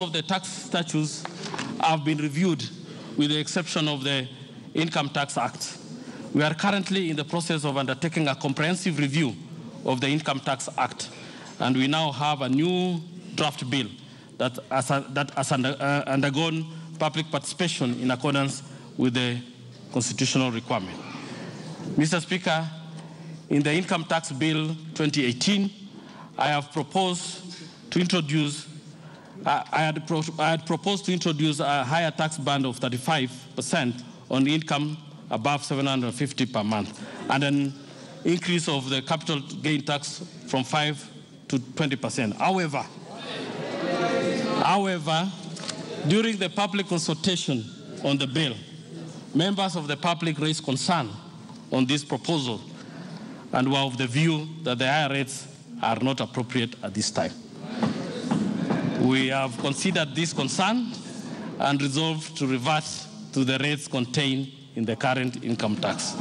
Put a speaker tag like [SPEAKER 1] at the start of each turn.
[SPEAKER 1] of the tax statutes have been reviewed with the exception of the Income Tax Act. We are currently in the process of undertaking a comprehensive review of the Income Tax Act, and we now have a new draft bill that has undergone public participation in accordance with the constitutional requirement. Mr. Speaker, in the Income Tax Bill 2018, I had proposed to introduce a higher tax band of 35% on income above 750 per month, and an increase of the capital gain tax from 5 to 20%. However, during the public consultation on the bill, members of the public raised concern on this proposal and were of the view that the higher rates are not appropriate at this time. We have considered this concern and resolved to revert to the rates contained in the current income tax.